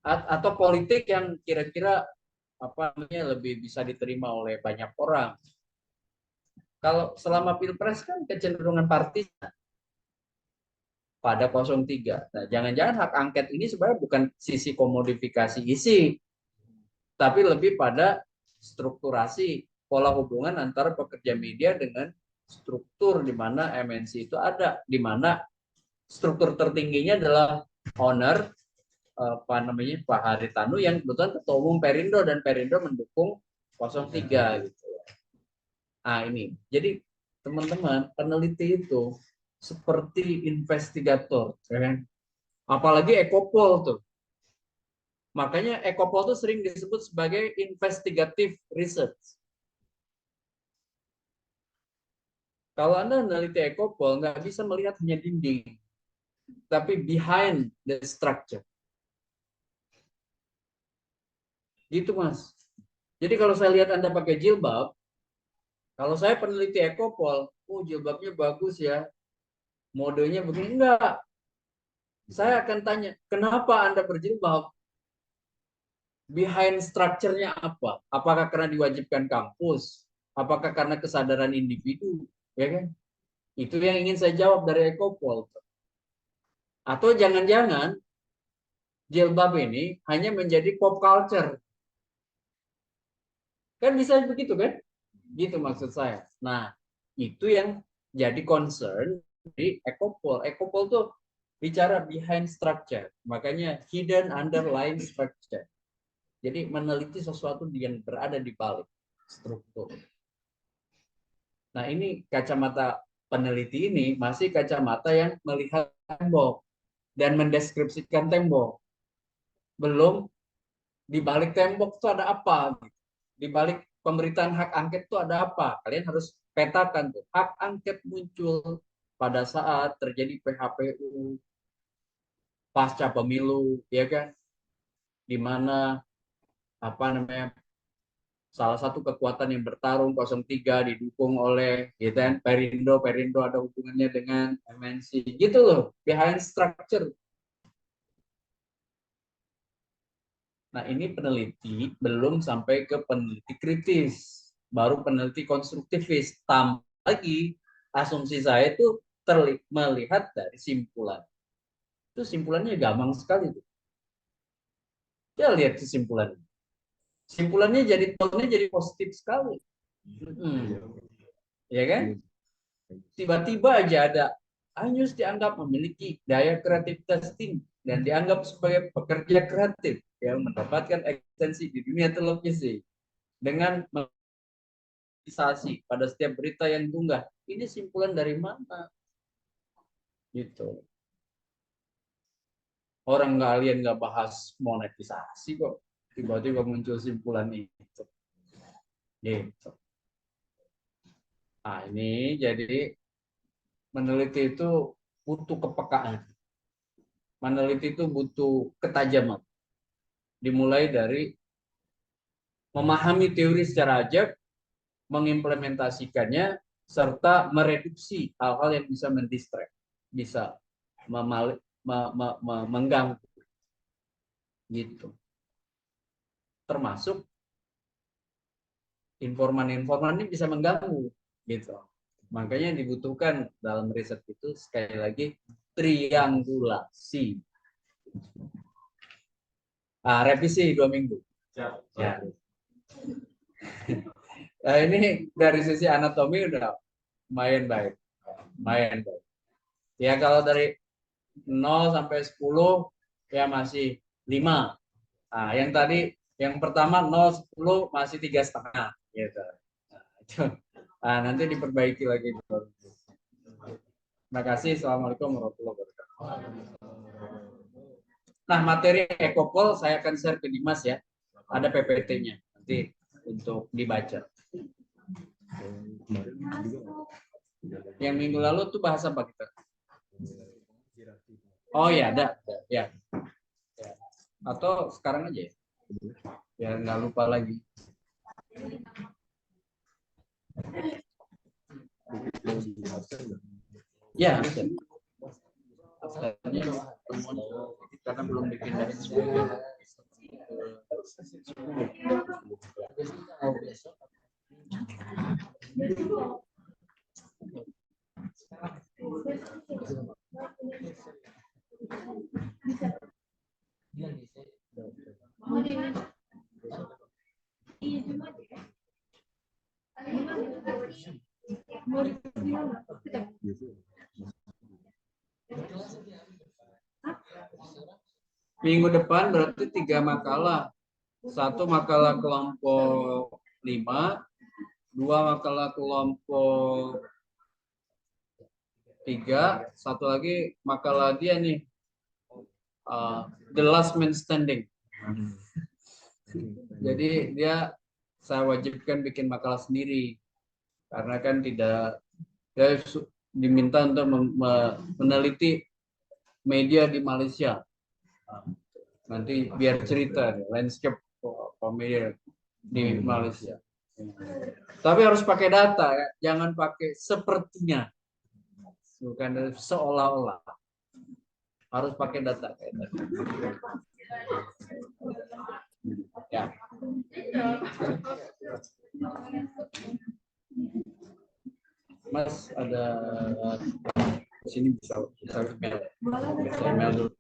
atau politik yang kira-kira apa namanya lebih bisa diterima oleh banyak orang. Kalau selama pilpres kan kecenderungan partis pada 03. Nah, jangan-jangan hak angket ini sebenarnya bukan sisi komodifikasi isi, tapi lebih pada strukturasi pola hubungan antara pekerja media dengan struktur di mana MNC itu ada, di mana struktur tertingginya adalah owner apa namanya Pak Haritanu yang kebetulan ketua umum Perindo dan Perindo mendukung 03 gitu. Nah, ini. Jadi teman-teman peneliti itu seperti investigator, ya kan? Apalagi Ekopol tuh. Makanya Ekopol tuh sering disebut sebagai investigative research. Kalau Anda meneliti Ekopol, nggak bisa melihat hanya dinding, tapi behind the structure. Gitu, Mas. Jadi kalau saya lihat Anda pakai jilbab, kalau saya peneliti Ekopol, jilbabnya bagus ya, modenya begini, enggak. Saya akan tanya, kenapa Anda berjilbab? Behind structure-nya apa? Apakah karena diwajibkan kampus? Apakah karena kesadaran individu? Ya kan? Itu yang ingin saya jawab dari Ekopol. Atau jangan-jangan jilbab ini hanya menjadi pop culture. Kan bisa begitu kan? Gitu maksud saya. Nah, itu yang jadi concern di Ekopol. Ekopol tuh bicara behind structure. Makanya hidden underlying structure. Jadi meneliti sesuatu yang berada di balik struktur. Nah, ini kacamata peneliti ini masih kacamata yang melihat tembok dan mendeskripsikan tembok. Belum di balik tembok itu ada apa? Di balik pemberitaan hak angket itu ada apa? Kalian harus petakan tuh. Hak angket muncul pada saat terjadi PHPU pasca pemilu, ya kan? Di mana apa namanya salah satu kekuatan yang bertarung 03 didukung oleh gitu kan Perindo ada hubungannya dengan MNC gitu loh, behind structure. Nah, ini peneliti belum sampai ke peneliti kritis, baru peneliti konstruktivis. Tambah lagi asumsi saya itu melihat dari simpulan. Itu simpulannya gampang sekali tuh. Ya lihat kesimpulannya. Simpulannya jadi tonnya jadi positif sekali. Ya kan? Tiba-tiba aja ada Anyus dianggap memiliki daya kreativitas tinggi dan dianggap sebagai pekerja kreatif yang mendapatkan eksistensi di dunia televisi dengan monetisasi pada setiap berita yang diunggah. Ini simpulan dari mana? Gitu. Orang kalian nggak bahas monetisasi kok, tiba-tiba muncul simpulan itu. Gitu. Nah, ini jadi meneliti itu butuh kepekaan. Meneliti itu butuh ketajaman. Dimulai dari memahami teori secara ajak, mengimplementasikannya, serta mereduksi hal-hal yang bisa mendistract, bisa mengganggu. Gitu. Termasuk informan-informan ini bisa mengganggu. Gitu. Makanya dibutuhkan dalam riset itu sekali lagi triangulasi. Revisi 2 minggu. Ya. Nah, ini dari sisi anatomi udah lumayan baik. Lumayan baik. Ya kalau dari 0 sampai 10 ya masih 5. Nah, yang tadi yang pertama 0 10 masih 3,5 gitu. Nah, itu Nanti diperbaiki lagi. Terima kasih. Assalamualaikum warahmatullahi wabarakatuh. Nah, materi Ekopol saya akan share ke Dimas ya. Ada PPT-nya nanti untuk dibaca. Yang minggu lalu tuh bahas apa kita? Oh ya, ada. Ya. Atau sekarang aja ya? Biar nggak lupa lagi. Ya, bisa. Karena belum bikin dari sebelumnya. Minggu depan berarti 3 makalah. 1 makalah kelompok 5, 2 makalah kelompok 3, 1 lagi makalah dia nih, The Last Man Standing. Jadi saya wajibkan bikin makalah sendiri karena kan dia diminta untuk meneliti media di Malaysia. Nanti biar cerita landscape media di Malaysia. Tapi harus pakai data ya, jangan pakai sepertinya, bukan seolah-olah. Harus pakai data kayak tadi. Ya. Mas ada di sini bisa email dulu.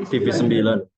TV 9.